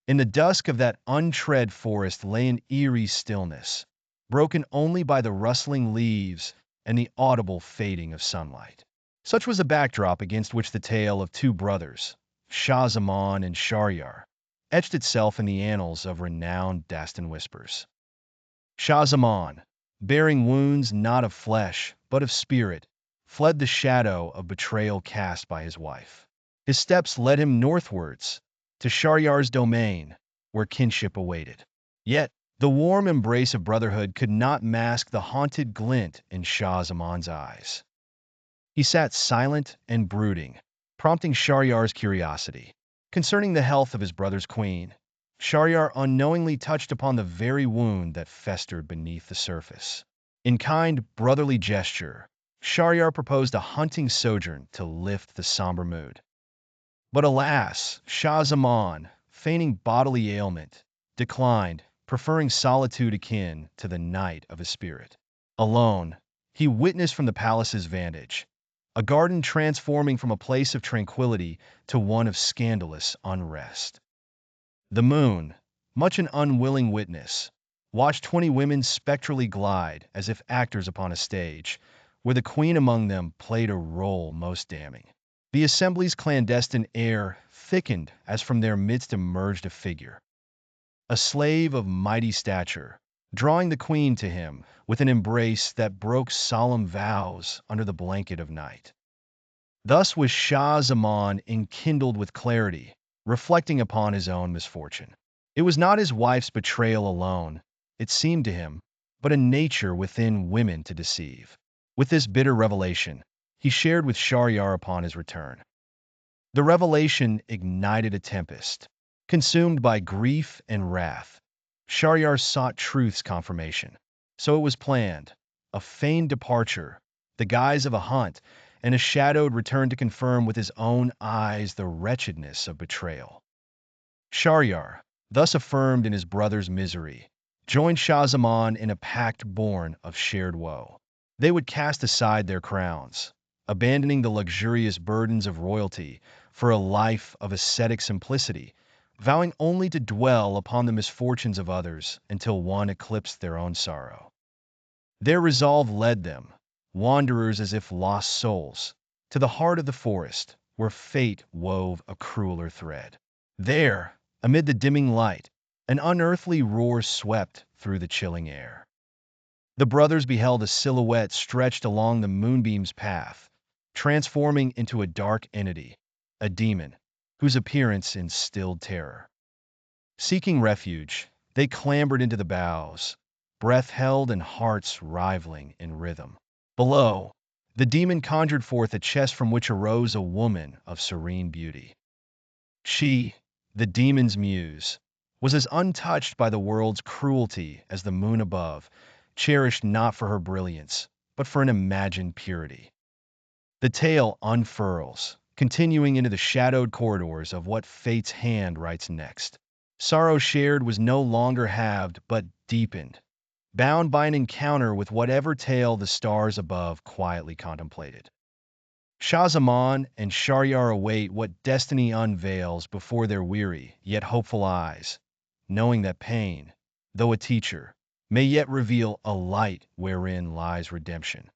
In the dusk of that untread forest lay an eerie stillness, broken only by the rustling leaves and the audible fading of sunlight. Such was the backdrop against which the tale of two brothers, Shah Zaman and Shahryar, etched itself in the annals of renowned Dastan whispers. Shah Zaman, bearing wounds not of flesh, but of spirit, fled the shadow of betrayal cast by his wife. His steps led him northwards, to Shahryar's domain, where kinship awaited. Yet, the warm embrace of brotherhood could not mask the haunted glint in Shah Zaman's eyes. He sat silent and brooding, prompting Shahryar's curiosity. Concerning the health of his brother's queen, Shahryar unknowingly touched upon the very wound that festered beneath the surface. In kind, brotherly gesture, Shahryar proposed a hunting sojourn to lift the somber mood. But alas, Shah Zaman, feigning bodily ailment, declined, preferring solitude akin to the night of his spirit. Alone, he witnessed from the palace's vantage, a garden transforming from a place of tranquility to one of scandalous unrest. The moon, much an unwilling witness, watched 20 women spectrally glide as if actors upon a stage, where the queen among them played a role most damning. The assembly's clandestine air thickened as from their midst emerged a figure, a slave of mighty stature, drawing the queen to him with an embrace that broke solemn vows under the blanket of night. Thus was Shah Zaman enkindled with clarity, reflecting upon his own misfortune. It was not his wife's betrayal alone, it seemed to him, but a nature within women to deceive. With this bitter revelation, he shared with Shahryar upon his return. The revelation ignited a tempest. Consumed by grief and wrath, Shahryar sought truth's confirmation. So it was planned, a feigned departure, the guise of a hunt, and a shadowed return to confirm with his own eyes the wretchedness of betrayal. Shahryar, thus affirmed in his brother's misery, joined Shah Zaman in a pact born of shared woe. They would cast aside their crowns, abandoning the luxurious burdens of royalty for a life of ascetic simplicity, vowing only to dwell upon the misfortunes of others until one eclipsed their own sorrow. Their resolve led them, wanderers as if lost souls, to the heart of the forest, where fate wove a crueler thread. There, amid the dimming light, an unearthly roar swept through the chilling air. The brothers beheld a silhouette stretched along the moonbeam's path, transforming into a dark entity, a demon, whose appearance instilled terror. Seeking refuge, they clambered into the boughs, breath held and hearts rivaling in rhythm. Below, the demon conjured forth a chest from which arose a woman of serene beauty. She, the demon's muse, was as untouched by the world's cruelty as the moon above, cherished not for her brilliance, but for an imagined purity. The tale unfurls, continuing into the shadowed corridors of what fate's hand writes next. Sorrow shared was no longer halved, but deepened, bound by an encounter with whatever tale the stars above quietly contemplated. Shah Zaman and Shahryar await what destiny unveils before their weary yet hopeful eyes, knowing that pain, though a teacher, may yet reveal a light wherein lies redemption.